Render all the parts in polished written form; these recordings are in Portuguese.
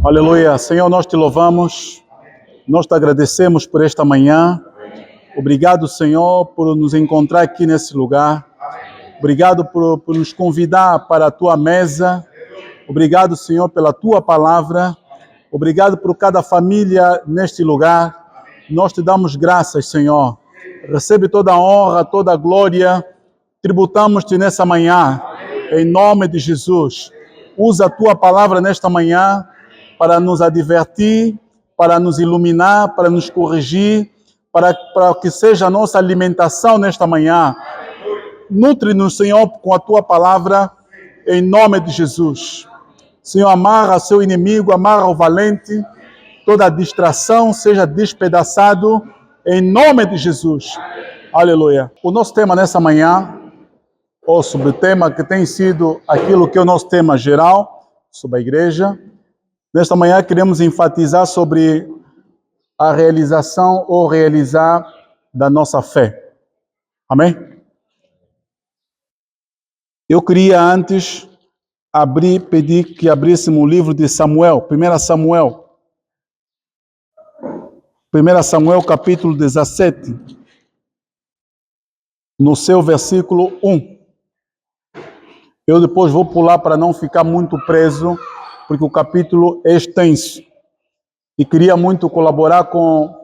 Aleluia. Senhor, nós te louvamos, nós te agradecemos por esta manhã. Obrigado, Senhor, por nos encontrar aqui nesse lugar. Obrigado por nos convidar para a tua mesa. Obrigado, Senhor, pela tua palavra. Obrigado por cada família neste lugar. Nós te damos graças, Senhor. Recebe toda a honra, toda a glória. Tributamos-te nessa manhã, em nome de Jesus. Usa a tua palavra nesta manhã para nos advertir, para nos iluminar, para nos corrigir, para que seja a nossa alimentação nesta manhã. Nutre-nos, Senhor, com a tua palavra, em nome de Jesus. Senhor, amarra seu inimigo, amarra o valente, toda distração seja despedaçado, em nome de Jesus. Aleluia. O nosso tema nessa manhã, ou sobre o tema que tem sido aquilo que é o nosso tema geral, sobre a igreja. Nesta manhã queremos enfatizar sobre a realização ou realizar da nossa fé. Amém? Eu queria antes pedir que abríssemos o livro de Samuel, 1 Samuel. 1 Samuel capítulo 17, no seu versículo 1. Eu depois vou pular para não ficar muito preso, porque o capítulo é extenso. E queria muito colaborar com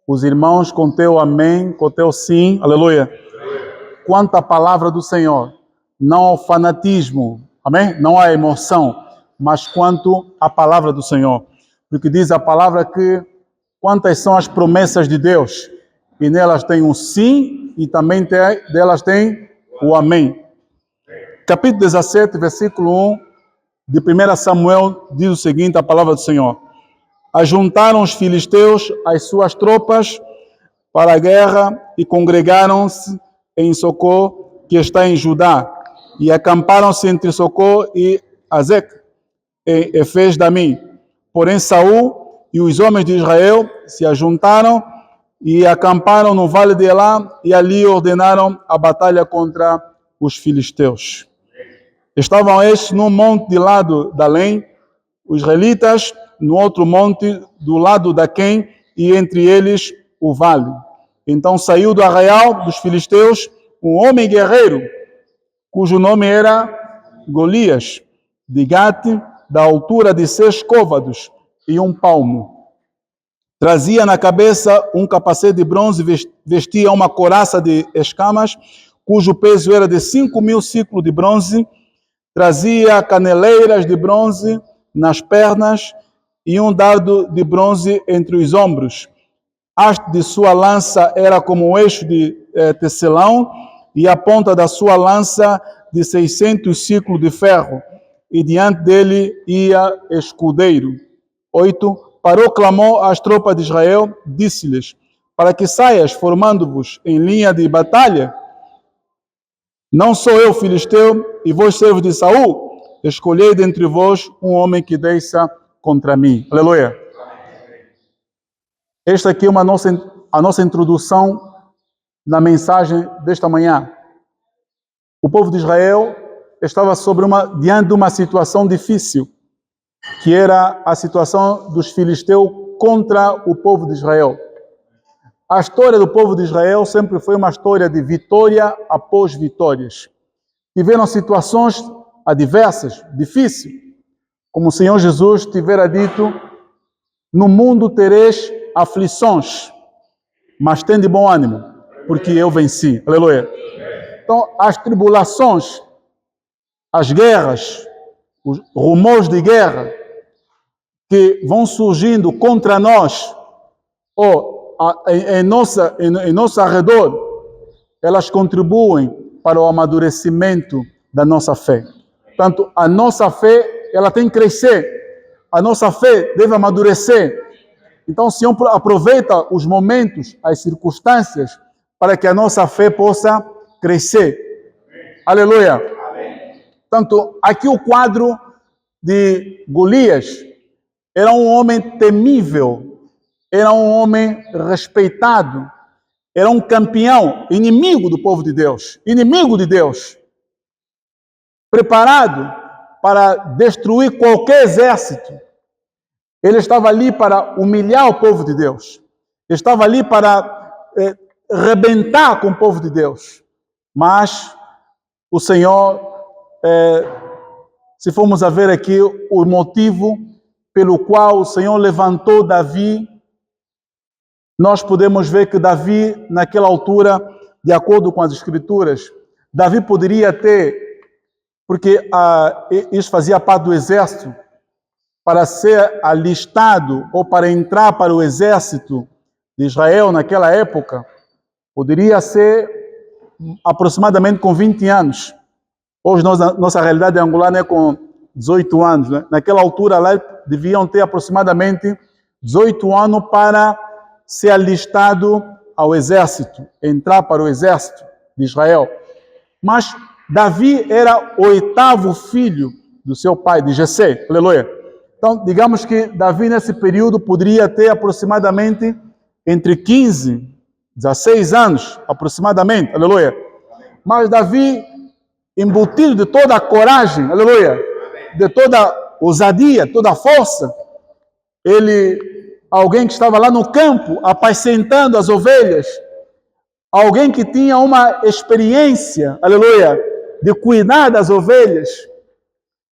os irmãos, com teu amém, com teu sim, aleluia. Quanto à palavra do Senhor, não ao fanatismo, amém? Não à emoção, mas quanto à palavra do Senhor. Porque diz a palavra que quantas são as promessas de Deus, e nelas tem um sim, e também delas tem o amém. Capítulo 17, versículo 1 de 1 Samuel, diz o seguinte, a palavra do Senhor. Ajuntaram os filisteus as suas tropas para a guerra e congregaram-se em Socó, que está em Judá, e acamparam-se entre Socó e Azec, em Efes-Damim. Porém, Saul e os homens de Israel se ajuntaram e acamparam no vale de Elá, e ali ordenaram a batalha contra os filisteus. Estavam estes num monte de lado da Além, os israelitas no outro monte do lado da Quém, e entre eles o vale. Então saiu do arraial dos filisteus um homem guerreiro, cujo nome era Golias, de Gate, da altura de 6 côvados e 1 palmo. Trazia na cabeça um capacete de bronze, vestia uma couraça de escamas, cujo peso era de 5.000 ciclos de bronze. Trazia caneleiras de bronze nas pernas e um dardo de bronze entre os ombros. A haste de sua lança era como um eixo de tecelão, e a ponta da sua lança de 600 ciclos de ferro. E diante dele ia escudeiro. 8. Parou, clamou às tropas de Israel, disse-lhes, para que saias formando-vos em linha de batalha. Não sou eu filisteu, e vós servos de Saul? Escolhei dentre vós um homem que desça contra mim. Aleluia. Esta aqui é a nossa introdução na mensagem desta manhã. O povo de Israel estava diante de uma situação difícil, que era a situação dos filisteus contra o povo de Israel. A história do povo de Israel sempre foi uma história de vitória após vitórias. Tiveram situações adversas, difíceis, como o Senhor Jesus tivera dito, no mundo tereis aflições, mas tende bom ânimo, porque eu venci. Aleluia. Então, as tribulações, as guerras, os rumores de guerra que vão surgindo contra nós, ou em nosso arredor, elas contribuem para o amadurecimento da nossa fé. Portanto, a nossa fé, ela tem que crescer. A nossa fé deve amadurecer. Então, o Senhor aproveita os momentos, as circunstâncias, para que a nossa fé possa crescer. Aleluia. Portanto, aqui o quadro de Golias era um homem temível, era um homem respeitado, era um campeão, inimigo do povo de Deus, inimigo de Deus, preparado para destruir qualquer exército. Ele estava ali para humilhar o povo de Deus. Ele estava ali para rebentar com o povo de Deus. Mas o Senhor, se formos a ver aqui o motivo pelo qual o Senhor levantou Davi, nós podemos ver que Davi, naquela altura, de acordo com as Escrituras, Davi poderia ter, porque isso fazia parte do exército, para ser alistado ou para entrar para o exército de Israel naquela época, poderia ser aproximadamente com 20 anos. Hoje nossa realidade angular é com 18 anos. Né? Naquela altura lá deviam ter aproximadamente 18 anos para ser alistado ao exército, entrar para o exército de Israel. Mas Davi era o 8º filho do seu pai, de Jessé. Aleluia. Então, digamos que Davi nesse período poderia ter aproximadamente entre 15 e 16 anos, aproximadamente. Aleluia. Mas Davi, embutido de toda a coragem, aleluia, de toda a ousadia, toda a força, alguém que estava lá no campo, apacentando as ovelhas, alguém que tinha uma experiência, aleluia, de cuidar das ovelhas,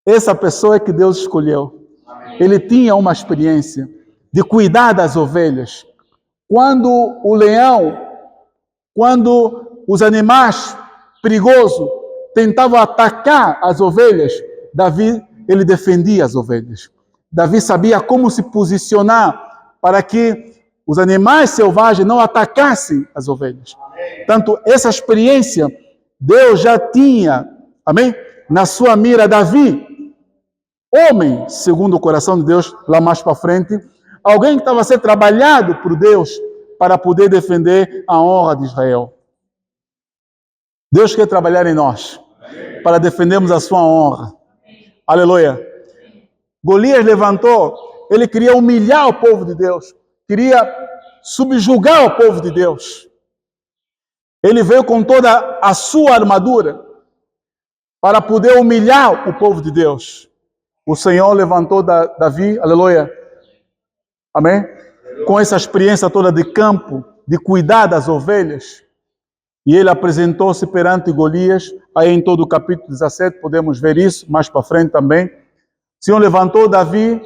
essa pessoa é que Deus escolheu. Ele tinha uma experiência de cuidar das ovelhas. Quando o leão, quando os animais perigosos tentavam atacar as ovelhas, Davi, ele defendia as ovelhas. Davi sabia como se posicionar para que os animais selvagens não atacassem as ovelhas. Tanto essa experiência Deus já tinha, amém? Na sua mira, Davi, homem segundo o coração de Deus, lá mais para frente, alguém que estava a ser trabalhado por Deus para poder defender a honra de Israel. Deus quer trabalhar em nós para defendermos a sua honra. Aleluia. Golias levantou, ele queria humilhar o povo de Deus, queria subjugar o povo de Deus. Ele veio com toda a sua armadura para poder humilhar o povo de Deus. O Senhor levantou Davi, aleluia, amém? Com essa experiência toda de campo, de cuidar das ovelhas. E ele apresentou-se perante Golias, aí em todo o capítulo 17, podemos ver isso, mais para frente também. O Senhor levantou Davi,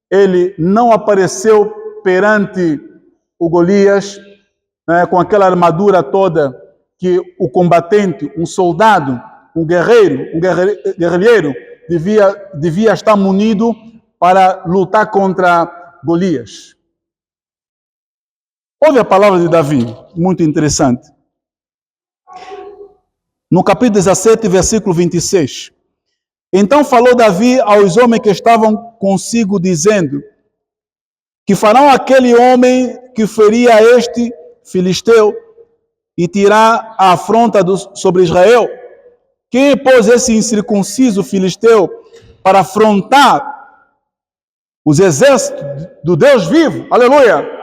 ele não apareceu perante o Golias, né, com aquela armadura toda que o combatente, um soldado, um guerrilheiro, devia estar munido para lutar contra Golias. Ouve a palavra de Davi, muito interessante. No capítulo 17, versículo 26. Então falou Davi aos homens que estavam consigo, dizendo: que farão aquele homem que feria este filisteu e tirar a afronta sobre Israel? Quem pôs esse incircunciso filisteu para afrontar os exércitos do Deus vivo? Aleluia!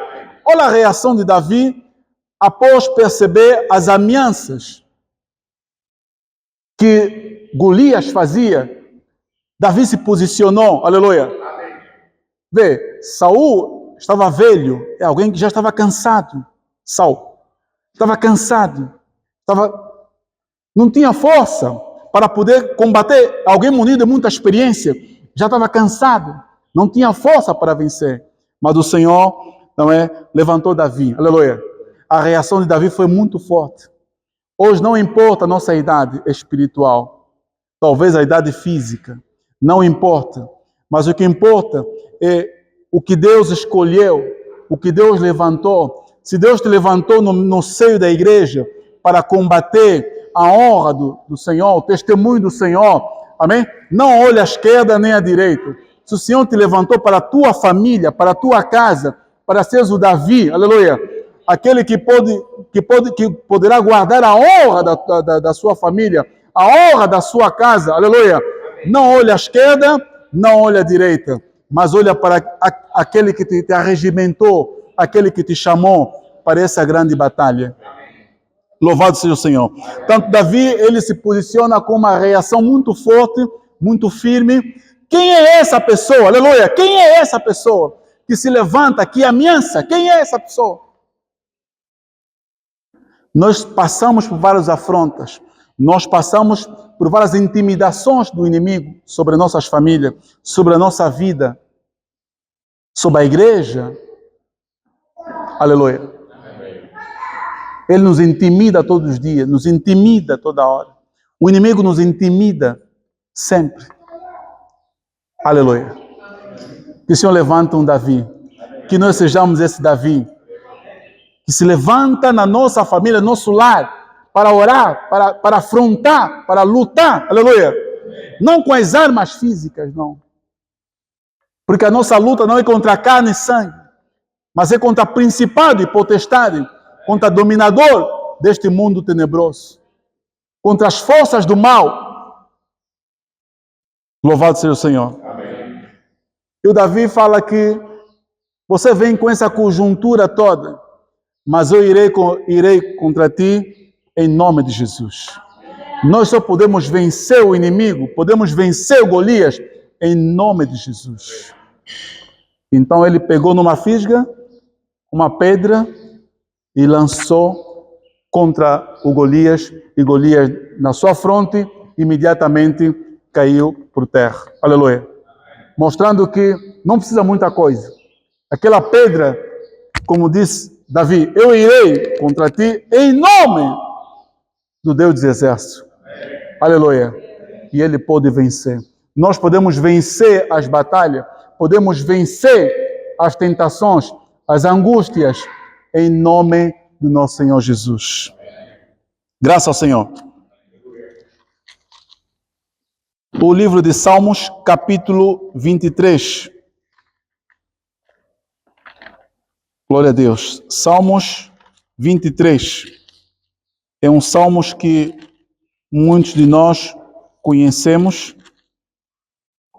Olha a reação de Davi após perceber as ameaças que Golias fazia. Davi se posicionou, aleluia. Vê, Saul estava velho, é alguém que já estava cansado. Saul estava cansado, não tinha força para poder combater. Alguém munido de muita experiência, já estava cansado, não tinha força para vencer. Mas o Senhor, levantou Davi, aleluia. A reação de Davi foi muito forte. Hoje não importa a nossa idade espiritual, talvez a idade física, não importa. Mas o que importa é o que Deus escolheu, o que Deus levantou. Se Deus te levantou no seio da igreja para combater a honra do Senhor, o testemunho do Senhor, amém? Não olhe à esquerda nem à direita. Se o Senhor te levantou para a tua família, para a tua casa, para seres o Davi, aleluia, aquele que poderá guardar a honra da sua família, a honra da sua casa, aleluia. Não olhe à esquerda, não olhe à direita, mas olha para aquele que te arregimentou, aquele que te chamou para essa grande batalha. Louvado seja o Senhor. Tanto Davi, ele se posiciona com uma reação muito forte, muito firme. Quem é essa pessoa? Aleluia! Quem é essa pessoa que se levanta, que ameaça? Quem é essa pessoa? Nós passamos por várias afrontas. Nós passamos por várias intimidações do inimigo sobre nossas famílias, sobre a nossa vida, sobre a igreja. Aleluia. Ele nos intimida todos os dias, nos intimida toda hora. O inimigo nos intimida sempre. Aleluia. Que o Senhor levanta um Davi. Que nós sejamos esse Davi. Que se levanta na nossa família, no nosso lar, para orar, para afrontar, para lutar. Aleluia. Não com as armas físicas, não. Porque a nossa luta não é contra carne e sangue, mas é contra principado e potestade, contra dominador deste mundo tenebroso, contra as forças do mal. Louvado seja o Senhor. Amém. E o Davi fala que você vem com essa conjuntura toda, mas eu irei contra ti em nome de Jesus. Nós só podemos vencer o inimigo, podemos vencer o Golias em nome de Jesus. Então ele pegou numa fisga uma pedra e lançou contra o Golias, e Golias na sua fronte imediatamente caiu por terra. Aleluia. Mostrando que não precisa muita coisa. Aquela pedra, como disse Davi, eu irei contra ti em nome do Deus dos exércitos. Aleluia. E ele pode vencer. Nós podemos vencer as batalhas, podemos vencer as tentações, as angústias, em nome do nosso Senhor Jesus. Graças ao Senhor. O livro de Salmos, capítulo 23. Glória a Deus. Salmos 23. É um Salmos que muitos de nós conhecemos.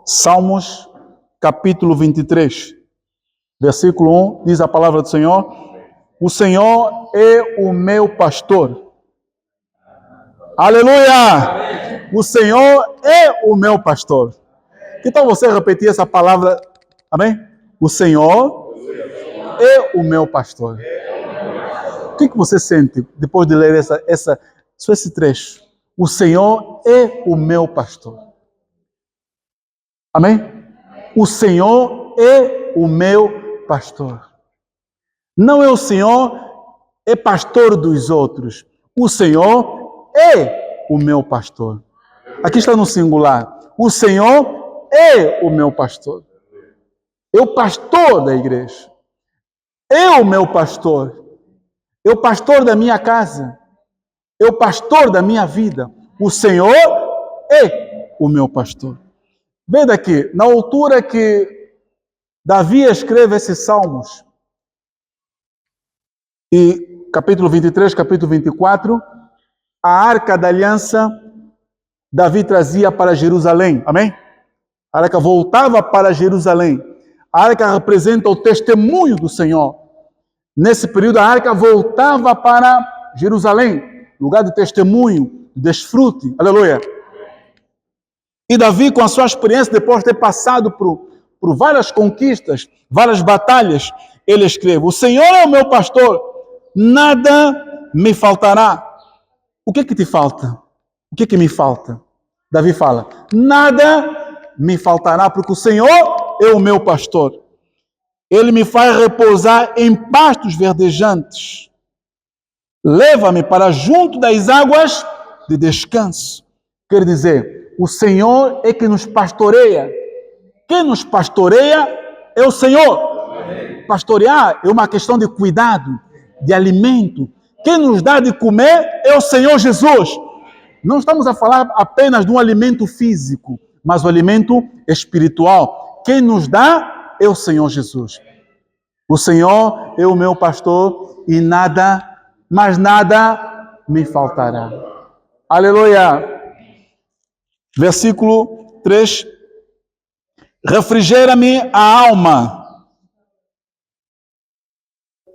Salmos, capítulo 23. Versículo 1, diz a palavra do Senhor: o Senhor é o meu pastor. Aleluia! O Senhor é o meu pastor. Que tal você repetir essa palavra? Amém? O Senhor é o meu pastor. O que você sente depois de ler esse trecho? O Senhor é o meu pastor. Amém? O Senhor é o meu pastor. Não é o Senhor, é pastor dos outros. O Senhor é o meu pastor. Aqui está no singular. O Senhor é o meu pastor. É o pastor da igreja. É o meu pastor. É o pastor da minha casa. É o pastor da minha vida. O Senhor é o meu pastor. Veja aqui, na altura que Davi escreve esses salmos, e capítulo 23, capítulo 24, a arca da aliança, Davi trazia para Jerusalém. Amém? A arca voltava para Jerusalém. A arca representa o testemunho do Senhor. Nesse período, a arca voltava para Jerusalém, lugar de testemunho, de desfrute. Aleluia. E Davi, com a sua experiência, depois de ter passado por várias conquistas, várias batalhas, ele escreve: o Senhor é o meu pastor, nada me faltará. O que te falta? O que me falta? Davi fala: nada me faltará, porque o Senhor é o meu pastor. Ele me faz repousar em pastos verdejantes. Leva-me para junto das águas de descanso. Quer dizer, o Senhor é que nos pastoreia. Quem nos pastoreia é o Senhor. Pastorear é uma questão de cuidado, de alimento. Quem nos dá de comer é o Senhor Jesus. Não estamos a falar apenas de um alimento físico, mas o alimento espiritual. Quem nos dá é o Senhor Jesus. O Senhor é o meu pastor e nada, mas nada me faltará. Aleluia. Versículo 3. Refrigera-me a alma.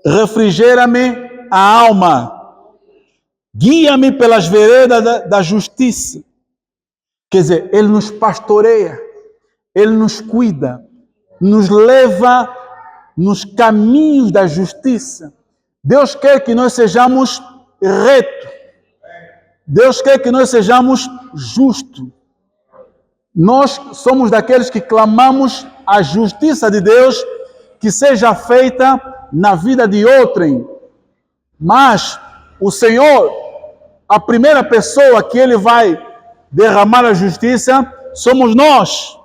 Refrigera-me a alma. Guia-me pelas veredas da justiça. Quer dizer, Ele nos pastoreia. Ele nos cuida, nos leva nos caminhos da justiça. Deus quer que nós sejamos retos. Deus quer que nós sejamos justos. Nós somos daqueles que clamamos a justiça de Deus que seja feita na vida de outrem. Mas o Senhor, a primeira pessoa que Ele vai derramar a justiça, somos nós.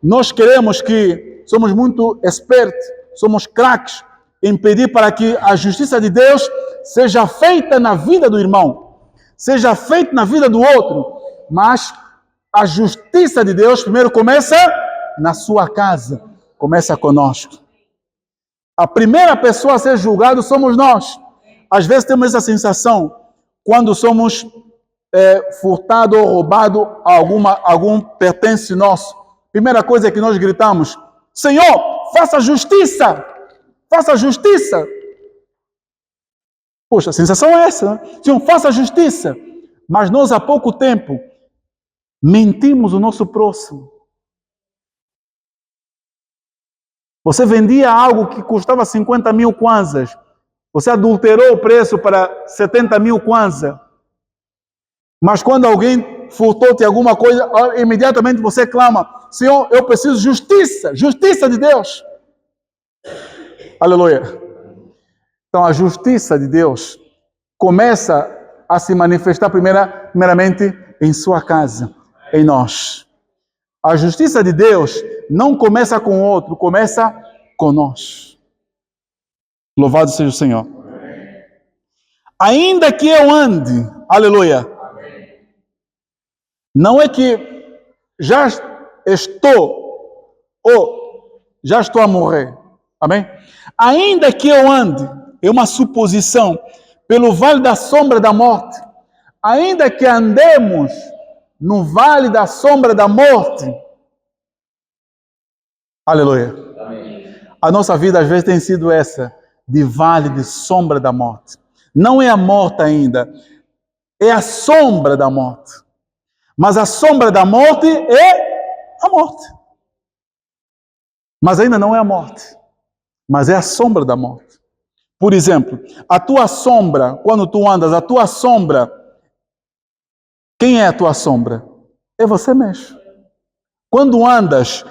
Nós queremos que, somos muito espertos, somos craques em pedir para que a justiça de Deus seja feita na vida do irmão, seja feita na vida do outro. Mas a justiça de Deus primeiro começa na sua casa, começa conosco. A primeira pessoa a ser julgada somos nós. Às vezes temos essa sensação quando somos furtados ou roubados algum pertence nosso. Primeira coisa que nós gritamos: Senhor, faça justiça! Faça justiça! Poxa, a sensação é essa, né? Senhor, faça justiça! Mas nós há pouco tempo mentimos o nosso próximo. Você vendia algo que custava 50 mil kwanzas. Você adulterou o preço para 70 mil kwanzas. Mas quando alguém furtou-te alguma coisa, imediatamente você clama: Senhor, eu preciso de justiça, justiça de Deus. Aleluia. Então a justiça de Deus começa a se manifestar primeiramente em sua casa, em nós. A justiça de Deus não começa com o outro, começa com nós. Louvado seja o Senhor. Ainda que eu ande, aleluia. Não é que já estou a morrer. Amém? Ainda que eu ande, é uma suposição, pelo vale da sombra da morte. Ainda que andemos no vale da sombra da morte. Aleluia. Amém. A nossa vida às vezes tem sido essa, de vale de sombra da morte. Não é a morte ainda, é a sombra da morte. Mas a sombra da morte é a morte. Mas ainda não é a morte, mas é a sombra da morte. Por exemplo, a tua sombra, quando tu andas, a tua sombra, quem é a tua sombra? É você mesmo. Quando andas,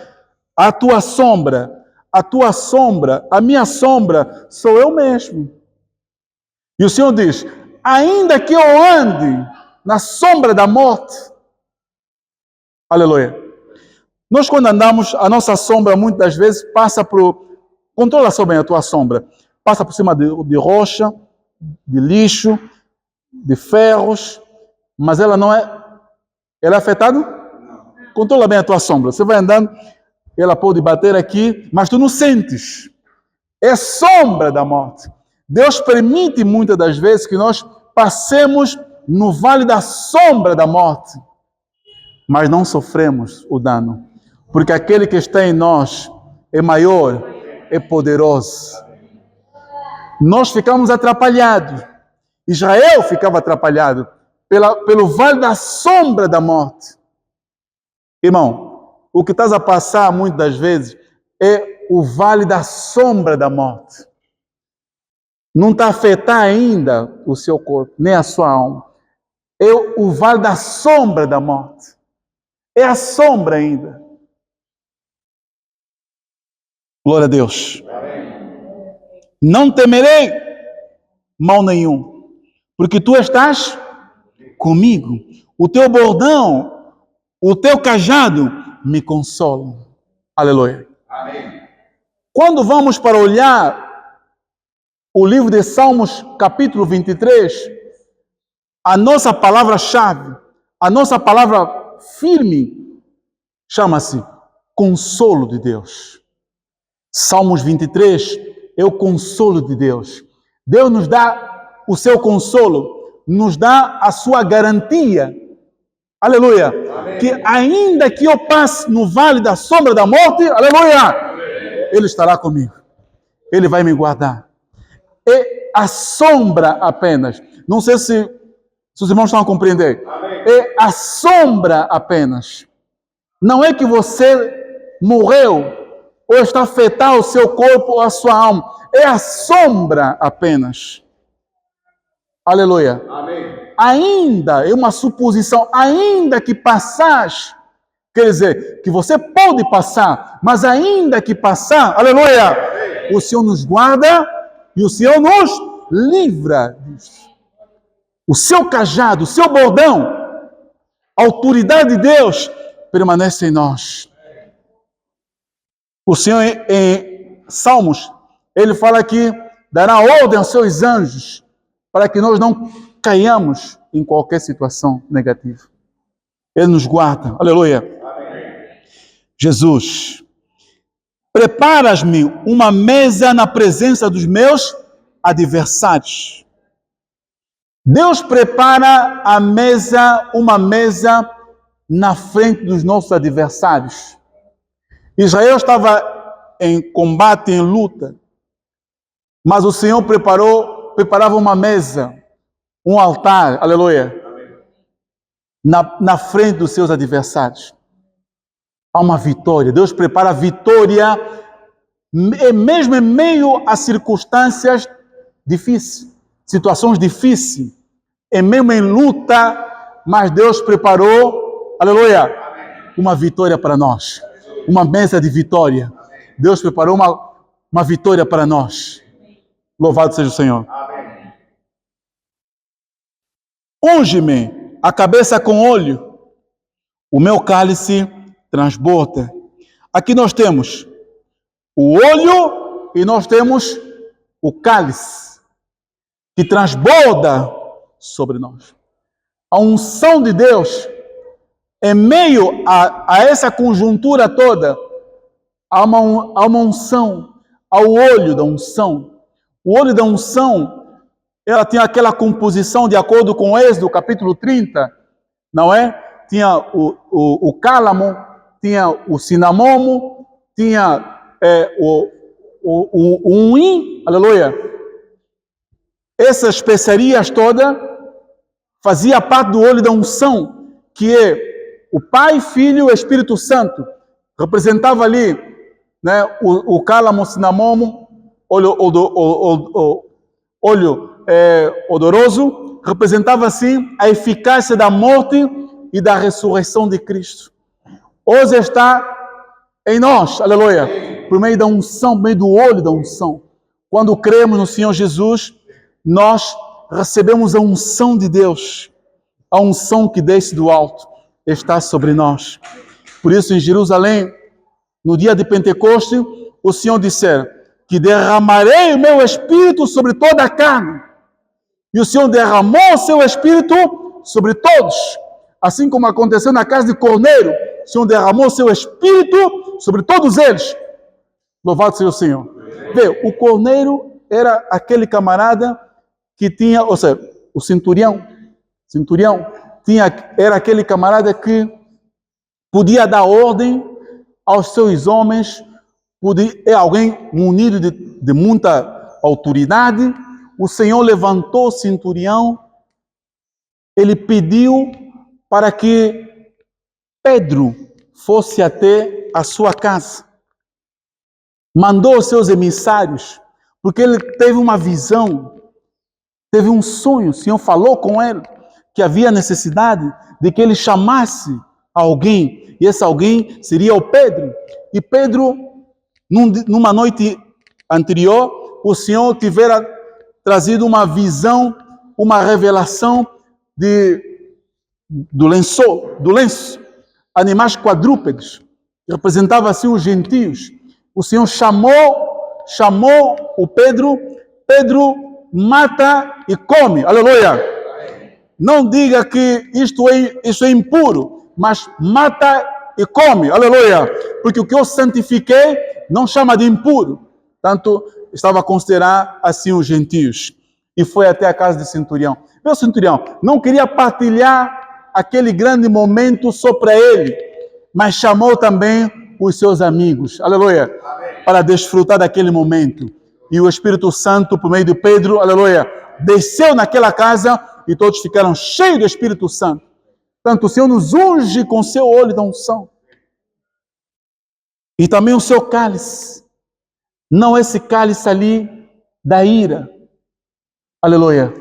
a tua sombra, a minha sombra, sou eu mesmo. E o Senhor diz: ainda que eu ande na sombra da morte, aleluia. Nós quando andamos, a nossa sombra muitas das vezes passa por... Controla só bem a tua sombra. Passa por cima de rocha, de lixo, de ferros, mas ela não é... Ela é afetada? Não. Controla bem a tua sombra. Você vai andando, ela pode bater aqui, mas tu não sentes. É sombra da morte. Deus permite muitas das vezes que nós passemos no vale da sombra da morte, mas não sofremos o dano. Porque aquele que está em nós é maior, é poderoso. Nós ficamos atrapalhados. Israel ficava atrapalhado pelo vale da sombra da morte. Irmão, o que estás a passar muitas das vezes é o vale da sombra da morte. Não está a afetar ainda o seu corpo, nem a sua alma. É o vale da sombra da morte. É a sombra ainda. Glória a Deus. Não temerei mal nenhum, porque tu estás comigo. O teu bordão, o teu cajado me consolam. Aleluia. Amém. Quando vamos para olhar o livro de Salmos, capítulo 23, a nossa palavra-chave, a nossa palavra firme, chama-se consolo de Deus. Salmos 23 é o consolo de Deus. Deus nos dá o seu consolo, nos dá a sua garantia. Aleluia. Amém. Que ainda que eu passe no vale da sombra da morte, aleluia, amém, Ele estará comigo. Ele vai me guardar. É a sombra apenas. Não sei se os irmãos estão a compreender. Amém. É a sombra apenas. Não é que você morreu ou está afetando o seu corpo ou a sua alma. É a sombra apenas. Aleluia. Amém. Ainda, é uma suposição, ainda que passas, quer dizer, que você pode passar, mas ainda que passar, aleluia, o Senhor nos guarda e o Senhor nos livra disso. O seu cajado, o seu bordão, a autoridade de Deus permanece em nós. O Senhor, em Salmos, ele fala que dará ordem aos seus anjos para que nós não caiamos em qualquer situação negativa. Ele nos guarda. Aleluia. Amém. Jesus, preparas-me uma mesa na presença dos meus adversários. Deus prepara a mesa, uma mesa na frente dos nossos adversários. Israel estava em combate, em luta, mas o Senhor preparava uma mesa, um altar, aleluia, na frente dos seus adversários. Há uma vitória. Deus prepara a vitória, mesmo em meio a circunstâncias difíceis, situações difíceis, mesmo em luta, mas Deus preparou, aleluia, uma vitória para nós. Uma mesa de vitória. Deus preparou uma vitória para nós. Louvado seja o Senhor. Amém. Unge-me a cabeça com óleo, o meu cálice transborda. Aqui nós temos o óleo e nós temos o cálice que transborda sobre nós. A unção de Deus, em meio a essa conjuntura toda, há uma unção, há o óleo da unção. O óleo da unção, ela tinha aquela composição de acordo com Êxodo, capítulo 30, não é? Tinha o cálamo, tinha o cinamomo, tinha o uim, aleluia. Essas especiarias todas fazia parte do óleo da unção, que é o Pai, Filho e Espírito Santo. Representava ali, né, o cálamo, o cinamomo, óleo odoroso, representava assim a eficácia da morte e da ressurreição de Cristo. Hoje está em nós, aleluia, por meio da unção, por meio do óleo da unção. Quando cremos no Senhor Jesus, nós recebemos a unção de Deus, a unção que desce do alto, está sobre nós. Por isso, em Jerusalém, no dia de Pentecostes, o Senhor disse que derramarei o meu Espírito sobre toda a carne. E o Senhor derramou o seu Espírito sobre todos. Assim como aconteceu na casa de Cornélio, o Senhor derramou o seu Espírito sobre todos eles. Louvado seja o Senhor. Vê, o Cornélio era aquele camarada que tinha, ou seja, o centurião era aquele camarada que podia dar ordem aos seus homens, é alguém munido de muita autoridade. O Senhor levantou o centurião, ele pediu para que Pedro fosse até a sua casa. Mandou os seus emissários, porque ele teve uma visão, teve um sonho. O Senhor falou com ele que havia necessidade de que ele chamasse alguém, e esse alguém seria o Pedro. E Pedro, numa noite anterior, o Senhor tivera trazido uma visão, uma revelação do lenço, animais quadrúpedes, representava assim os gentios. O Senhor chamou o Pedro mata e come, aleluia. Não diga que isto é impuro, mas mata e come, aleluia. Porque o que eu santifiquei não chama de impuro. Tanto estava a considerar assim os gentios. E foi até a casa de centurião. Meu centurião não queria partilhar aquele grande momento só para ele, mas chamou também os seus amigos, aleluia, para desfrutar daquele momento. E o Espírito Santo, por meio de Pedro, aleluia, desceu naquela casa e todos ficaram cheios do Espírito Santo. Tanto o Senhor nos unge com seu óleo da unção. E também o seu cálice. Não esse cálice ali da ira. Aleluia.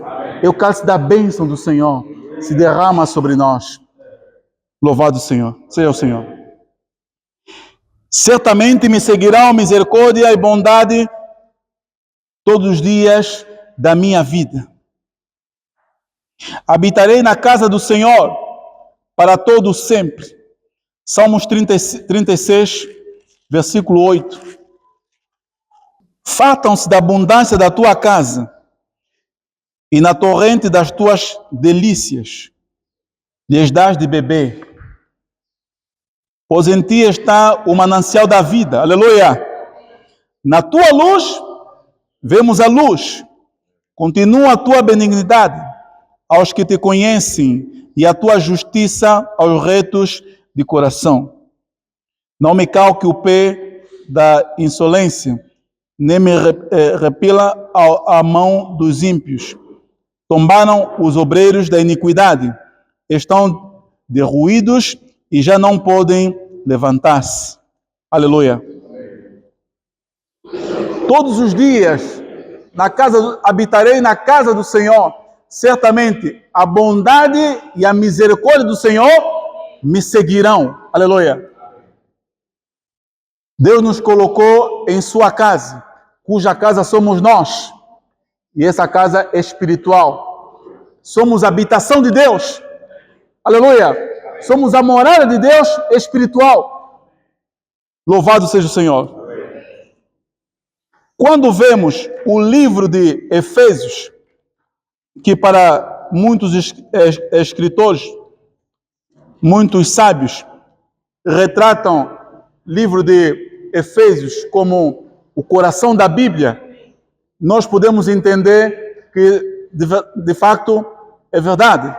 É o cálice da bênção do Senhor. Se derrama sobre nós. Louvado Senhor. Seja o Senhor. Certamente me seguirão misericórdia e bondade todos os dias da minha vida. Habitarei na casa do Senhor para todo sempre. Salmos 36, versículo 8. Fartam-se da abundância da tua casa e na torrente das tuas delícias lhes dás de beber. Pois em ti está o manancial da vida. Aleluia! Na tua luz vemos a luz. Continua a tua benignidade aos que te conhecem e a tua justiça aos retos de coração. Não me calque o pé da insolência, nem me repila a mão dos ímpios. Tombaram os obreiros da iniquidade, estão derruídos e já não podem levantar-se. Aleluia. Todos os dias habitarei na casa do Senhor. Certamente a bondade e a misericórdia do Senhor me seguirão. Aleluia. Deus nos colocou em sua casa, cuja casa somos nós. E essa casa é espiritual. Somos a habitação de Deus. Aleluia. Somos a morada de Deus espiritual. Louvado seja o Senhor. Quando vemos o livro de Efésios, que para muitos escritores, muitos sábios, retratam o livro de Efésios como o coração da Bíblia, nós podemos entender que, de fato, é verdade.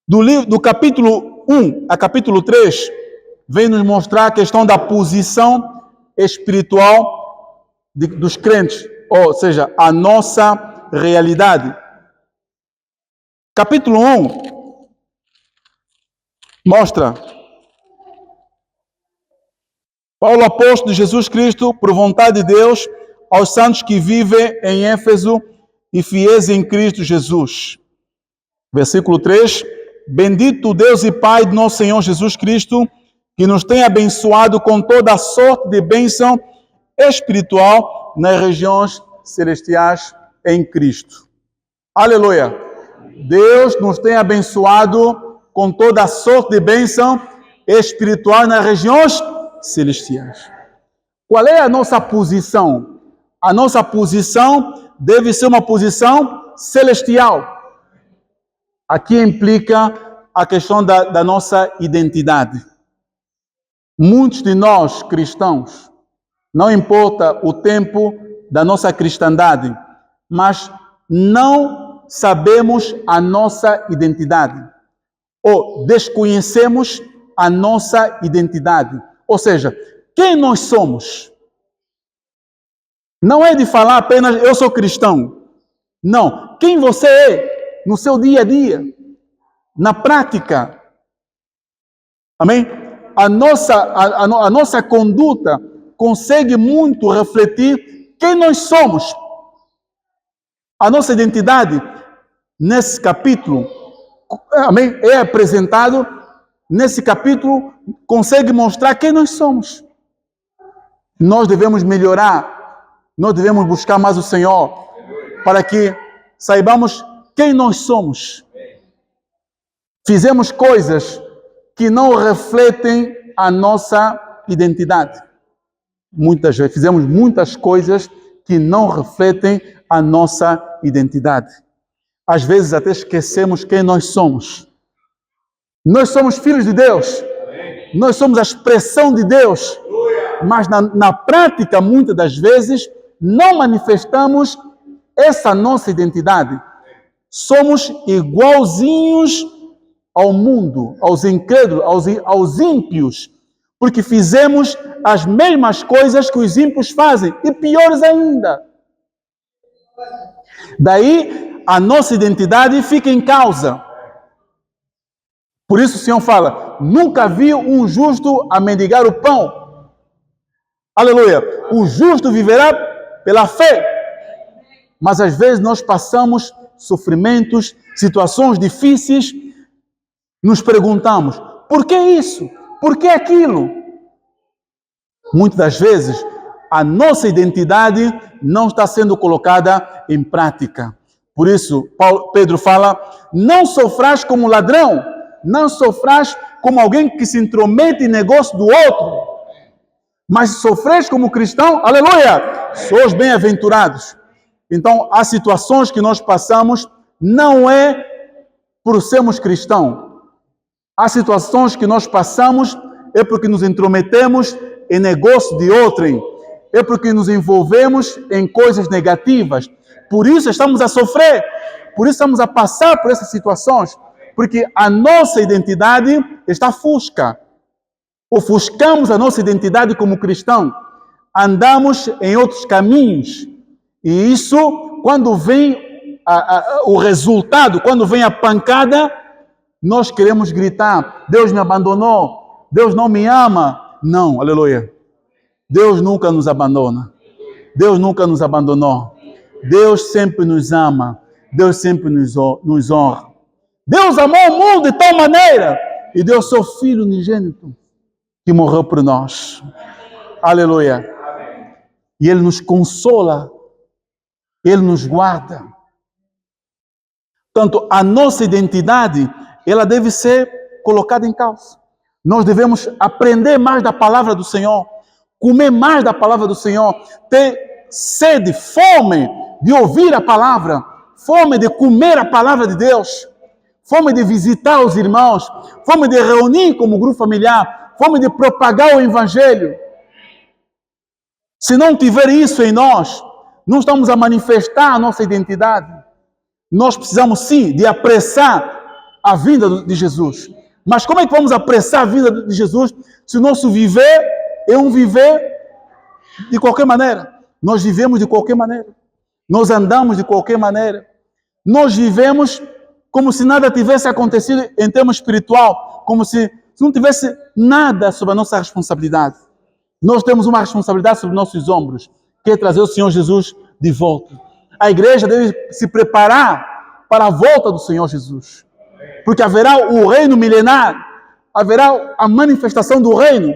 Do capítulo 1 a capítulo 3, vem nos mostrar a questão da posição espiritual dos crentes, ou seja, a nossa realidade. Capítulo 1 mostra Paulo, apóstolo de Jesus Cristo, por vontade de Deus, aos santos que vivem em Éfeso e fiéis em Cristo Jesus. Versículo 3. Bendito Deus e Pai de nosso Senhor Jesus Cristo, que nos tem abençoado com toda a sorte de bênção espiritual nas regiões celestiais em Cristo. Aleluia! Deus nos tem abençoado com toda a sorte de bênção espiritual nas regiões celestiais. Qual é a nossa posição? A nossa posição deve ser uma posição celestial. Aqui implica a questão da nossa identidade. Muitos de nós, cristãos, não importa o tempo da nossa cristandade, mas não sabemos a nossa identidade, ou desconhecemos a nossa identidade. Ou seja, quem nós somos? Não é de falar apenas eu sou cristão. Não, quem você é no seu dia a dia, na prática. Amém? A nossa conduta consegue muito refletir quem nós somos. A nossa identidade, nesse capítulo, amém, é apresentado, nesse capítulo, consegue mostrar quem nós somos. Nós devemos melhorar, nós devemos buscar mais o Senhor, para que saibamos quem nós somos. Fizemos coisas que não refletem a nossa identidade. Muitas vezes, fizemos muitas coisas que não refletem a nossa identidade. Às vezes até esquecemos quem nós somos. Nós somos filhos de Deus. Nós somos a expressão de Deus. Mas na prática, muitas das vezes, não manifestamos essa nossa identidade. Somos igualzinhos ao mundo, aos incrédulos, aos ímpios, porque fizemos as mesmas coisas que os ímpios fazem, e piores ainda. Daí, a nossa identidade fica em causa. Por isso o Senhor fala, nunca vi um justo a mendigar o pão. Aleluia. O justo viverá pela fé. Mas às vezes nós passamos sofrimentos, situações difíceis, nos perguntamos, por que isso? Por que aquilo? Muitas das vezes, a nossa identidade não está sendo colocada em prática. Por isso, Pedro fala, não sofrás como ladrão, não sofrás como alguém que se intromete em negócio do outro, mas sofres como cristão, aleluia, sois bem-aventurados. Então, há situações que nós passamos, não é por sermos cristãos. Há situações que nós passamos, é porque nos intrometemos em negócio de outrem. É porque nos envolvemos em coisas negativas. Por isso estamos a sofrer. Por isso estamos a passar por essas situações. Porque a nossa identidade está fusca. Ofuscamos a nossa identidade como cristão. Andamos em outros caminhos. E isso, quando vem o resultado, quando vem a pancada, nós queremos gritar, Deus me abandonou, Deus não me ama. Não, aleluia. Deus nunca nos abandona. Deus nunca nos abandonou. Deus sempre nos ama. Deus sempre nos honra. Deus amou o mundo de tal maneira e deu seu Filho unigênito que morreu por nós. Aleluia. E Ele nos consola. Ele nos guarda. Portanto, a nossa identidade, ela deve ser colocada em causa. Nós devemos aprender mais da palavra do Senhor, comer mais da palavra do Senhor, ter sede, fome de ouvir a palavra, fome de comer a palavra de Deus, fome de visitar os irmãos, fome de reunir como grupo familiar, fome de propagar o Evangelho. Se não tiver isso em nós, não estamos a manifestar a nossa identidade. Nós precisamos sim de apressar a vinda de Jesus. Mas como é que vamos apressar a vinda de Jesus se o nosso viver é um viver de qualquer maneira? Nós vivemos de qualquer maneira. Nós andamos de qualquer maneira. Nós vivemos como se nada tivesse acontecido em termos espiritual, como se não tivesse nada sobre a nossa responsabilidade. Nós temos uma responsabilidade sobre nossos ombros, que é trazer o Senhor Jesus de volta. A igreja deve se preparar para a volta do Senhor Jesus. Porque haverá o reino milenar, haverá a manifestação do reino.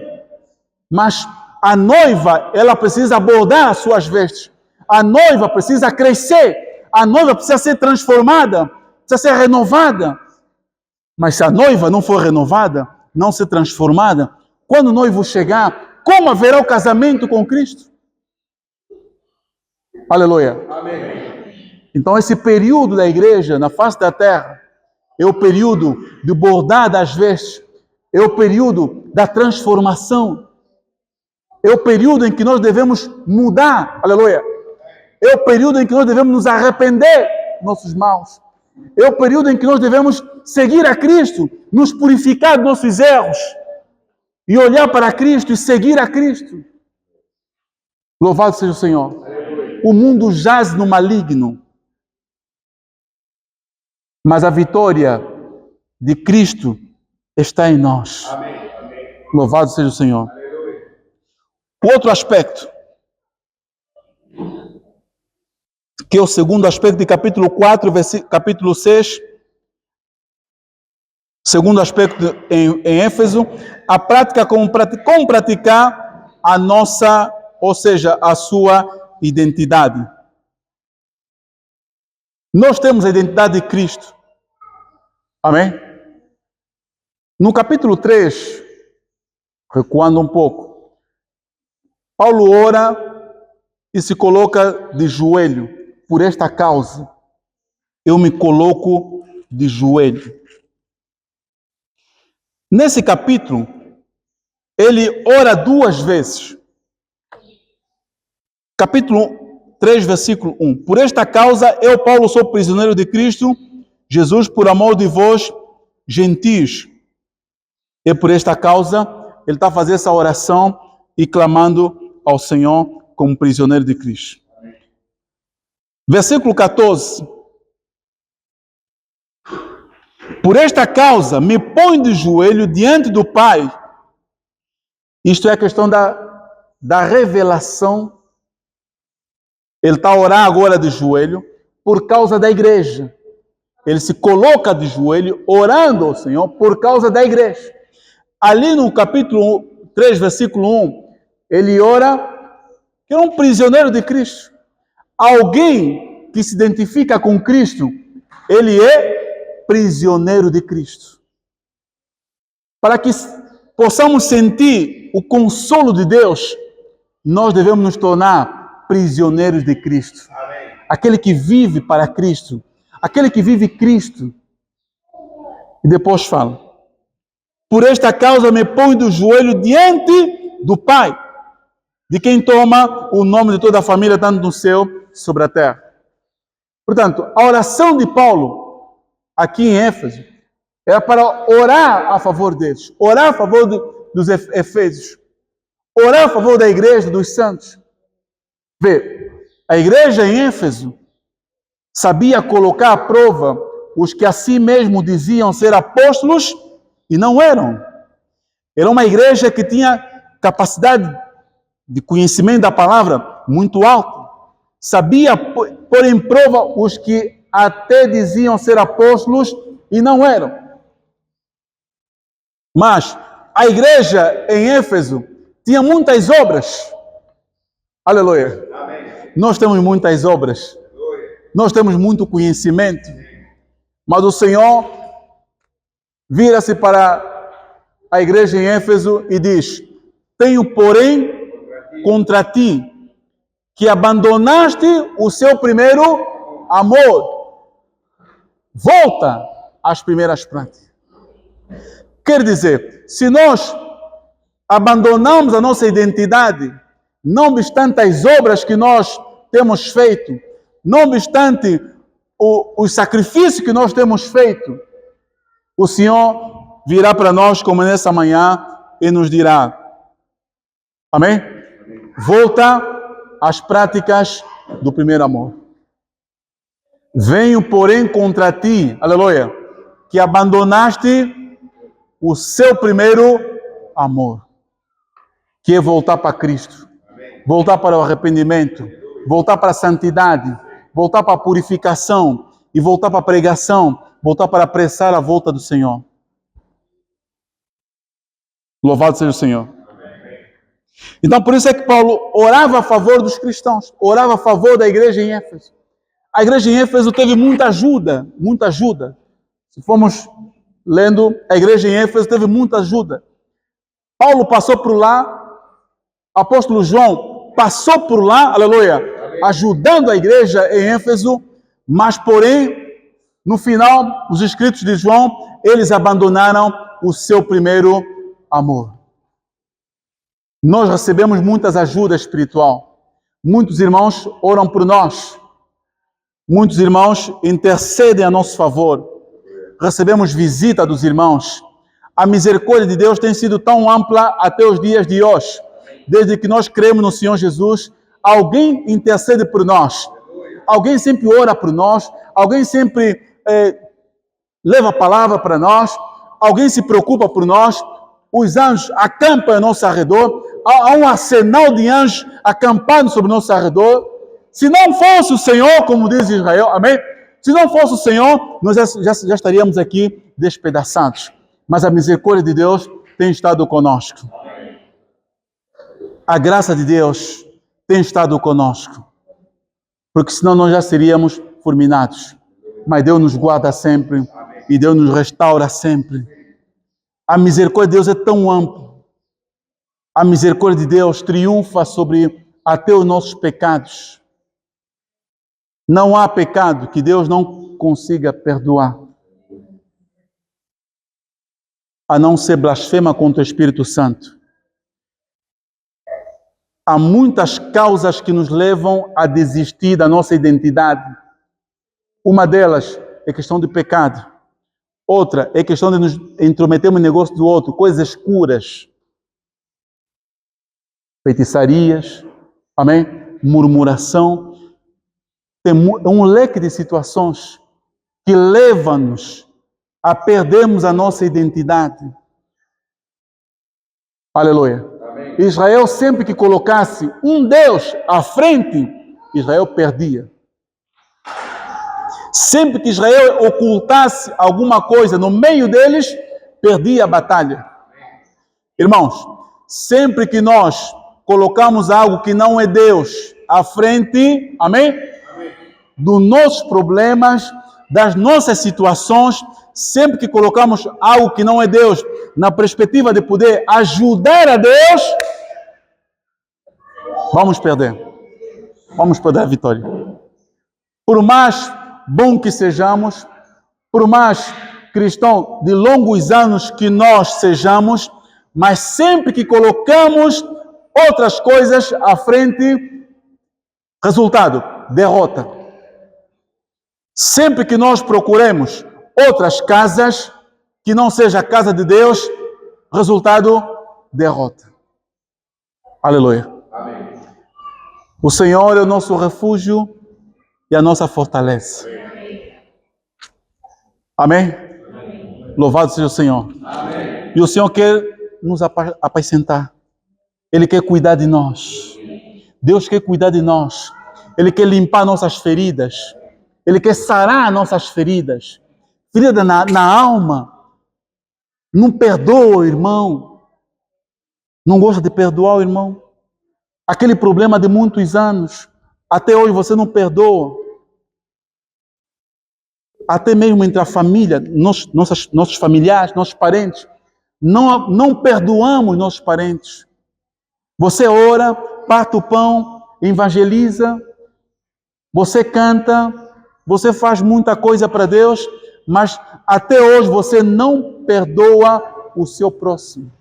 Mas a noiva, ela precisa abordar as suas vestes. A noiva precisa crescer. A noiva precisa ser transformada, precisa ser renovada. Mas se a noiva não for renovada, não ser transformada, quando o noivo chegar, como haverá o casamento com Cristo? Aleluia. Amém. Então esse período da igreja na face da terra é o período de bordar das vestes, é o período da transformação, é o período em que nós devemos mudar, aleluia, é o período em que nós devemos nos arrepender dos nossos maus, é o período em que nós devemos seguir a Cristo, nos purificar dos nossos erros e olhar para Cristo e seguir a Cristo. Louvado seja o Senhor. O mundo jaz no maligno, mas a vitória de Cristo está em nós. Amém. Louvado seja o Senhor. Aleluia. Outro aspecto, que é o segundo aspecto de capítulo 4, capítulo 6, segundo aspecto em Éfeso, a prática como praticar a nossa, ou seja, a sua identidade. Nós temos a identidade de Cristo. Amém? No capítulo 3, recuando um pouco, Paulo ora e se coloca de joelho. Por esta causa, eu me coloco de joelho. Nesse capítulo, ele ora duas vezes. Capítulo 3, versículo 1. Por esta causa, eu, Paulo, sou prisioneiro de Cristo Jesus, por amor de vós, gentios. E por esta causa, ele está fazendo essa oração e clamando ao Senhor como prisioneiro de Cristo. Versículo 14. Por esta causa, me põe de joelho diante do Pai. Isto é a questão da da revelação. Ele está a orar agora de joelho por causa da igreja. Ele se coloca de joelho orando ao Senhor por causa da igreja. Ali no capítulo 3, versículo 1, ele ora que é um prisioneiro de Cristo. Alguém que se identifica com Cristo, ele é prisioneiro de Cristo. Para que possamos sentir o consolo de Deus, nós devemos nos tornar prisioneiros de Cristo. Amém. Aquele que vive para Cristo, aquele que vive Cristo. E depois fala: por esta causa me ponho do joelho diante do Pai, de quem toma o nome de toda a família, tanto no céu sobre a terra. Portanto, a oração de Paulo, aqui em Éfeso, era para orar a favor deles, orar a favor dos efésios, orar a favor da igreja, dos santos. Vê, a igreja em Éfeso sabia colocar à prova os que a si mesmo diziam ser apóstolos e não eram. Era uma igreja que tinha capacidade de conhecimento da palavra muito alta. Sabia pôr em prova os que até diziam ser apóstolos e não eram. Mas a igreja em Éfeso tinha muitas obras. Aleluia. Amém. Nós temos muitas obras. Nós temos muito conhecimento. Mas o Senhor vira-se para a igreja em Éfeso e diz: tenho, porém, contra ti, que abandonaste o seu primeiro amor. Volta às primeiras práticas. Quer dizer, se nós abandonamos a nossa identidade, não obstante as obras que nós temos feito, não obstante os sacrifícios que nós temos feito, o Senhor virá para nós, como nessa manhã, e nos dirá: amém? Volta às práticas do primeiro amor. Venho, porém, contra ti, aleluia, que abandonaste o seu primeiro amor, que é voltar para Cristo, voltar para o arrependimento, voltar para a santidade, voltar para a purificação e voltar para a pregação, voltar para apressar a volta do Senhor. Louvado seja o Senhor. Então, por isso é que Paulo orava a favor dos cristãos, orava a favor da igreja em Éfeso. A igreja em Éfeso teve muita ajuda, muita ajuda. Se formos lendo, a igreja em Éfeso teve muita ajuda. Paulo passou por lá, apóstolo João passou por lá, aleluia, ajudando a igreja em Éfeso, mas porém, no final, os escritos de João, eles abandonaram o seu primeiro amor. Nós recebemos muitas ajudas espiritual. Muitos irmãos oram por nós. Muitos irmãos intercedem a nosso favor. Recebemos visita dos irmãos. A misericórdia de Deus tem sido tão ampla até os dias de hoje. Desde que nós cremos no Senhor Jesus, alguém intercede por nós. Alguém sempre ora por nós. Alguém sempre leva a palavra para nós. Alguém se preocupa por nós. Os anjos acampam ao nosso arredor. Há um arsenal de anjos acampando sobre o nosso arredor. Se não fosse o Senhor, como diz Israel, amém? Se não fosse o Senhor, nós já estaríamos aqui despedaçados. Mas a misericórdia de Deus tem estado conosco. A graça de Deus tem estado conosco. Porque senão nós já seríamos fulminados. Mas Deus nos guarda sempre. E Deus nos restaura sempre. A misericórdia de Deus é tão ampla. A misericórdia de Deus triunfa sobre até os nossos pecados. Não há pecado que Deus não consiga perdoar, a não ser blasfema contra o Espírito Santo. Há muitas causas que nos levam a desistir da nossa identidade. Uma delas é questão de pecado. Outra é questão de nos intrometermos no negócio do outro, coisas escuras. Feitiçarias, amém? Murmuração. Tem um leque de situações que levam-nos a perdermos a nossa identidade. Aleluia. Amém. Israel, sempre que colocasse um Deus à frente, Israel perdia. Sempre que Israel ocultasse alguma coisa no meio deles, perdia a batalha. Irmãos, sempre que nós colocamos algo que não é Deus à frente, amém? Dos nossos problemas, das nossas situações, sempre que colocamos algo que não é Deus na perspectiva de poder ajudar a Deus, vamos perder. Vamos perder a vitória. Por mais bom que sejamos, por mais cristão de longos anos que nós sejamos, mas sempre que colocamos outras coisas à frente, resultado, derrota. Sempre que nós procuremos outras casas, que não seja a casa de Deus, resultado, derrota. Aleluia. Amém. O Senhor é o nosso refúgio e a nossa fortaleza. Amém? Amém. Louvado seja o Senhor. Amém. E o Senhor quer nos apacentar. Ele quer cuidar de nós. Deus quer cuidar de nós. Ele quer limpar nossas feridas. Ele quer sarar nossas feridas. Ferida na alma. Não perdoa o irmão. Não gosta de perdoar o irmão. Aquele problema de muitos anos. Até hoje você não perdoa. Até mesmo entre a família, nossos familiares, nossos parentes. Não perdoamos nossos parentes. Você ora, parte o pão, evangeliza. Você canta. Você faz muita coisa para Deus. Mas até hoje você não perdoa o seu próximo.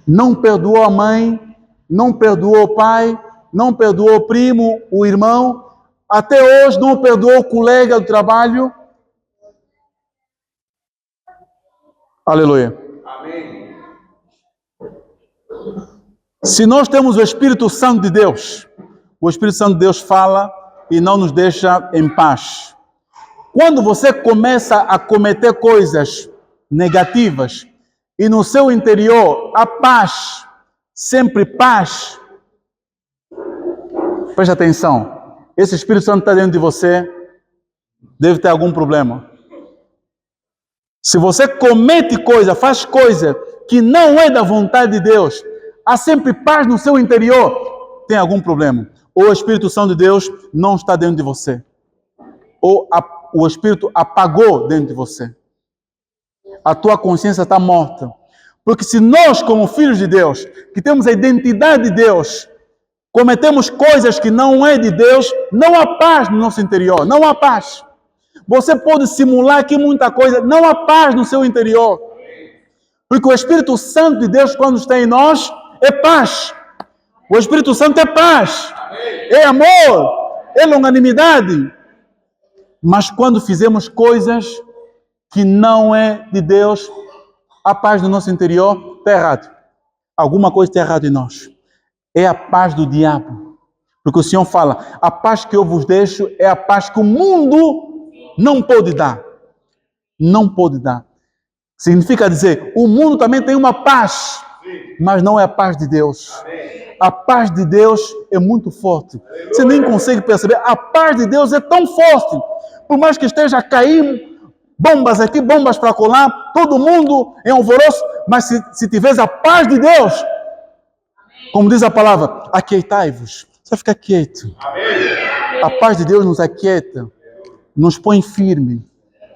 Não perdoou a mãe, não perdoou o pai, não perdoou o primo, o irmão. Até hoje não perdoou o colega do trabalho. Aleluia. Amém. Se nós temos o Espírito Santo de Deus, o Espírito Santo de Deus fala e não nos deixa em paz. Quando você começa a cometer coisas negativas e no seu interior a paz, sempre paz, preste atenção, esse Espírito Santo está dentro de você, deve ter algum problema. Se você comete coisa, faz coisa que não é da vontade de Deus, há sempre paz no seu interior, tem algum problema. Ou o Espírito Santo de Deus não está dentro de você. Ou o Espírito apagou dentro de você. A tua consciência está morta. Porque se nós, como filhos de Deus, que temos a identidade de Deus, cometemos coisas que não é de Deus, não há paz no nosso interior, não há paz. Você pode simular aqui muita coisa, não há paz no seu interior. Porque o Espírito Santo de Deus, quando está em nós, é paz. O Espírito Santo é paz, é amor, é longanimidade. Mas quando fizemos coisas que não é de Deus, a paz no nosso interior está errado. Alguma coisa está errada em nós. É a paz do diabo. Porque o Senhor fala, a paz que eu vos deixo é a paz que o mundo não pode dar. Não pode dar. Significa dizer, o mundo também tem uma paz, mas não é a paz de Deus. A paz de Deus é muito forte. Você nem consegue perceber. A paz de Deus é tão forte. Por mais que esteja a cair bombas aqui, bombas para colar, todo mundo em alvoroço, mas se tiveres a paz de Deus, como diz a palavra, aquietai-vos. Você fica quieto. A paz de Deus nos aquieta, nos põe firme.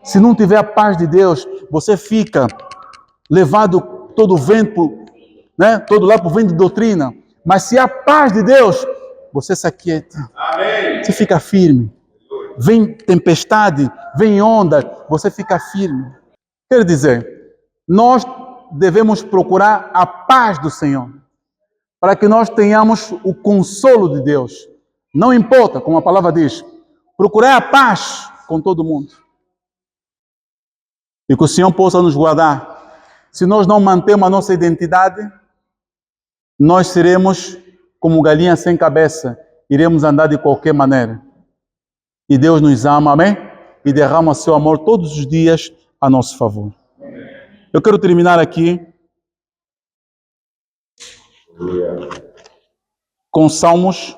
Se não tiver a paz de Deus, você fica levado todo o vento, né? Todo lá para o vento de doutrina. Mas se há paz de Deus, você se aquieta. Amém. Você fica firme. Vem tempestade, vem onda, você fica firme. Quer dizer, nós devemos procurar a paz do Senhor, para que nós tenhamos o consolo de Deus. Não importa, como a palavra diz, procurar a paz com todo mundo. E que o Senhor possa nos guardar. Se nós não mantermos a nossa identidade, nós seremos como galinha sem cabeça, iremos andar de qualquer maneira. E Deus nos ama, amém? E derrama seu amor todos os dias a nosso favor. Eu quero terminar aqui com Salmos,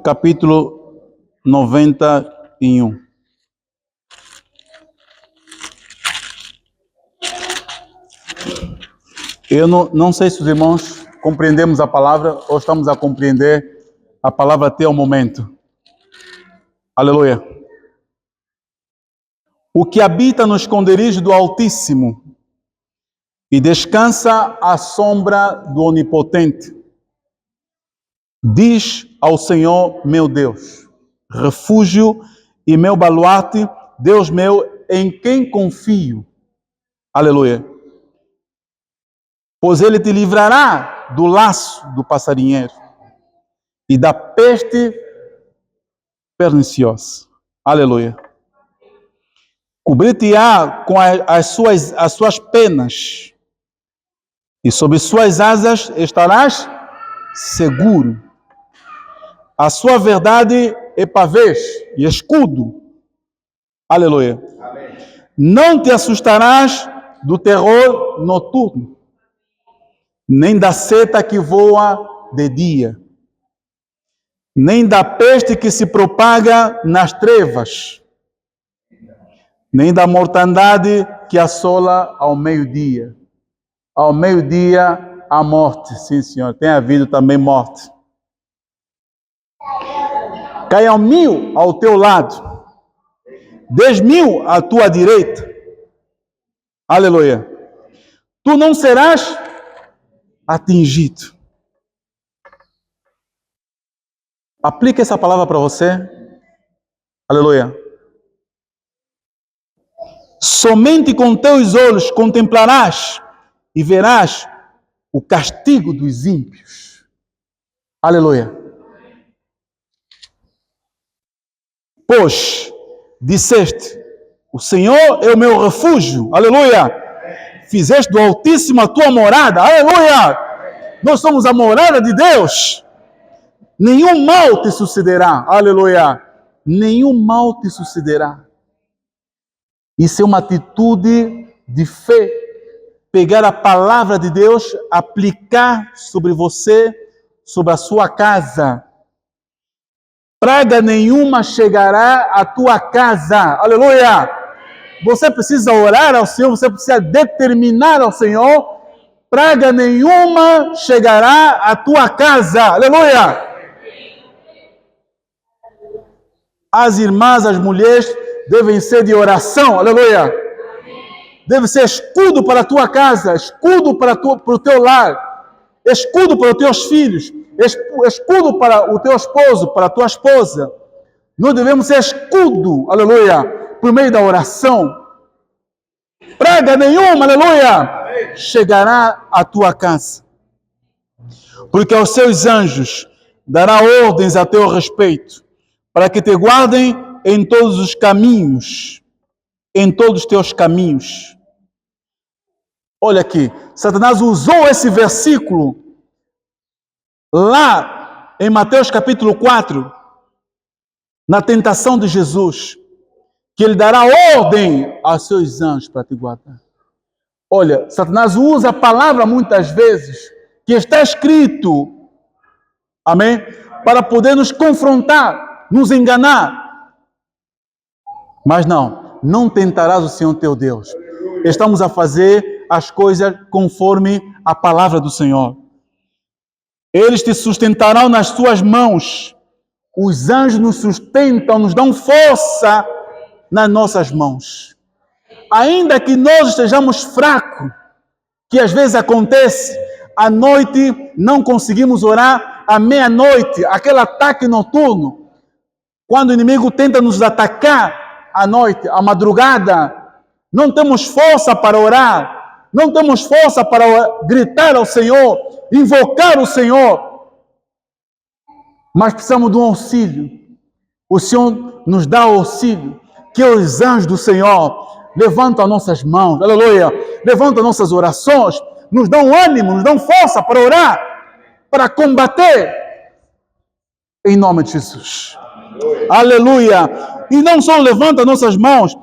capítulo 91. Eu não sei se os irmãos compreendemos a palavra ou estamos a compreender a palavra até o momento. Aleluia. O que habita no esconderijo do Altíssimo e descansa à sombra do Onipotente, diz ao Senhor meu Deus, refúgio e meu baluarte, Deus meu, em quem confio. Aleluia. Pois ele te livrará do laço do passarinheiro e da peste perniciosa. Aleluia. Cobrir-te-á com as suas penas, e sob suas asas estarás seguro. A sua verdade é pavês e escudo. Aleluia. Amém. Não te assustarás do terror noturno, nem da seta que voa de dia, nem da peste que se propaga nas trevas, nem da mortandade que assola ao meio-dia. Ao meio-dia, a morte. Sim, Senhor, tem havido também morte. Caiam 1000 ao teu lado, 10.000 à tua direita. Aleluia. Tu não serás atingido. Aplique essa palavra para você. Aleluia. Somente com teus olhos contemplarás e verás o castigo dos ímpios. Aleluia. Pois disseste, o Senhor é o meu refúgio. Aleluia. Fizeste do Altíssimo a tua morada. Aleluia. Nós somos a morada de Deus. Nenhum mal te sucederá. Aleluia. Nenhum mal te sucederá. Isso é uma atitude de fé. Pegar a palavra de Deus, aplicar sobre você, sobre a sua casa. Praga nenhuma chegará à tua casa. Aleluia! Você precisa orar ao Senhor, você precisa determinar ao Senhor. Praga nenhuma chegará à tua casa. Aleluia! As irmãs, as mulheres devem ser de oração. Aleluia! Deve ser escudo para a tua casa, escudo para o teu lar, escudo para os teus filhos, escudo para o teu esposo, para a tua esposa. Nós devemos ser escudo, aleluia, por meio da oração. Praga nenhuma, aleluia, chegará à tua casa. Porque aos seus anjos dará ordens a teu respeito, para que te guardem em todos os caminhos, em todos os teus caminhos. Olha aqui, Satanás usou esse versículo lá em Mateus capítulo 4, na tentação de Jesus, que ele dará ordem aos seus anjos para te guardar. Olha, Satanás usa a palavra muitas vezes, que está escrito, amém? Para poder nos confrontar, nos enganar. Mas não tentarás o Senhor teu Deus. Estamos a fazer as coisas conforme a palavra do Senhor. Eles te sustentarão nas tuas mãos. Os anjos nos sustentam, nos dão força nas nossas mãos. Ainda que nós estejamos fracos, que às vezes acontece, à noite não conseguimos orar, à meia-noite, aquele ataque noturno, quando o inimigo tenta nos atacar à noite, à madrugada, não temos força para orar, não temos força para gritar ao Senhor, invocar o Senhor, mas precisamos de um auxílio. O Senhor nos dá o auxílio, que os anjos do Senhor levantam as nossas mãos, aleluia, levantam nossas orações, nos dão ânimo, nos dão força para orar, para combater, em nome de Jesus. Aleluia. E não só levanta nossas mãos,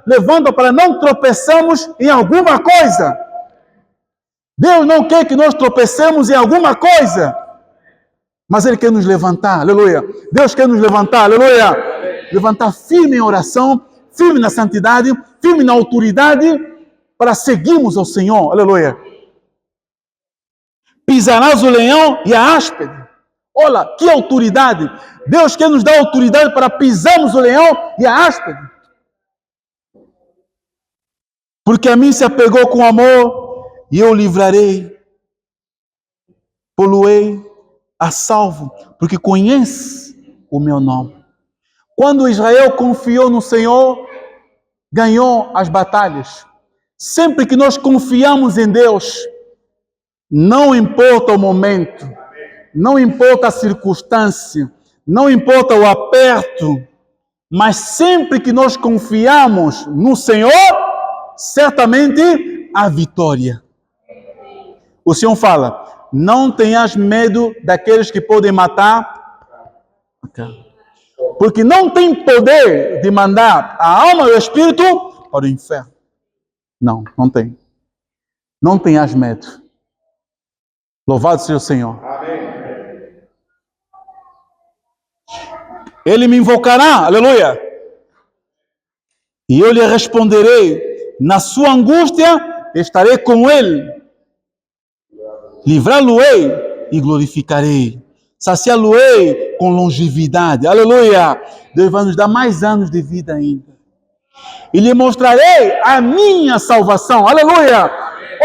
levanta para não tropeçarmos em alguma coisa. Deus não quer que nós tropecemos em alguma coisa, mas Ele quer nos levantar, aleluia. Deus quer nos levantar, aleluia. Levantar firme em oração, firme na santidade, firme na autoridade, para seguirmos ao Senhor, aleluia. Pisarás o leão e a áspide. Olha, que autoridade. Deus quer nos dar autoridade para pisarmos o leão e a áspide. Porque a mim se apegou com amor e eu livrarei, poluei a salvo, porque conhece o meu nome. Quando Israel confiou no Senhor, ganhou as batalhas. Sempre que nós confiamos em Deus, não importa o momento, não importa a circunstância, não importa o aperto, mas sempre que nós confiamos no Senhor, certamente há vitória. O Senhor fala, não tenhas medo daqueles que podem matar, porque não tem poder de mandar a alma e o espírito para o inferno. Não tem. Não tenhas medo. Louvado seja o Senhor. Amém. Ele me invocará, aleluia. E eu lhe responderei. Na sua angústia estarei com ele. Livrá-lo-ei e glorificarei. Saciá-lo-ei com longevidade. Aleluia. Deus vai nos dar mais anos de vida ainda. E lhe mostrarei a minha salvação. Aleluia.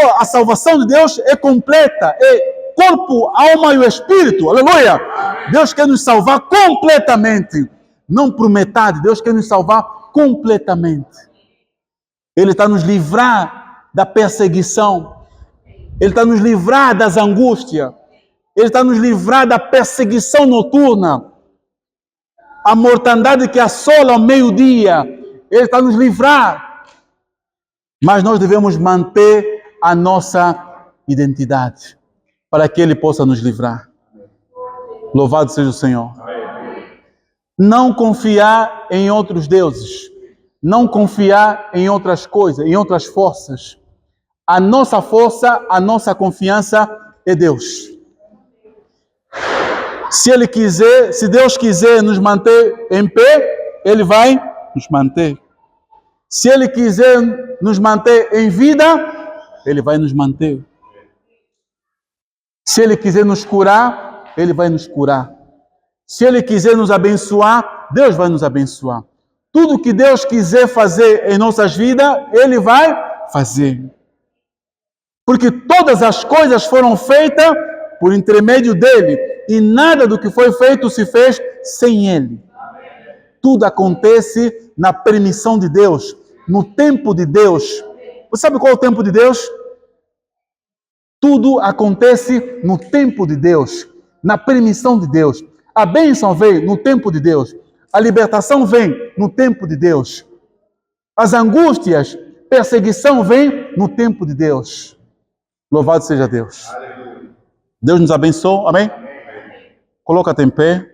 Oh, a salvação de Deus é completa. É corpo, alma e o espírito. Aleluia. Deus quer nos salvar completamente. Não por metade. Deus quer nos salvar completamente. Ele está nos livrar da perseguição. Ele está nos livrar das angústias. Ele está nos livrar da perseguição noturna. A mortandade que assola ao meio-dia. Ele está nos livrar. Mas nós devemos manter a nossa identidade. Para que Ele possa nos livrar. Louvado seja o Senhor. Não confiar em outros deuses. Não confiar em outras coisas, em outras forças. A nossa força, a nossa confiança é Deus. Se Deus quiser nos manter em pé, Ele vai nos manter. Se Ele quiser nos manter em vida, Ele vai nos manter. Se Ele quiser nos curar, Ele vai nos curar. Se Ele quiser nos abençoar, Deus vai nos abençoar. Tudo que Deus quiser fazer em nossas vidas, Ele vai fazer. Porque todas as coisas foram feitas por intermédio dEle. E nada do que foi feito se fez sem Ele. Tudo acontece na permissão de Deus, no tempo de Deus. Você sabe qual é o tempo de Deus? Tudo acontece no tempo de Deus, na permissão de Deus. A bênção vem no tempo de Deus. A libertação vem no tempo de Deus. As angústias, perseguição vem no tempo de Deus. Louvado seja Deus. Deus nos abençoe. Amém? Coloca-te em pé.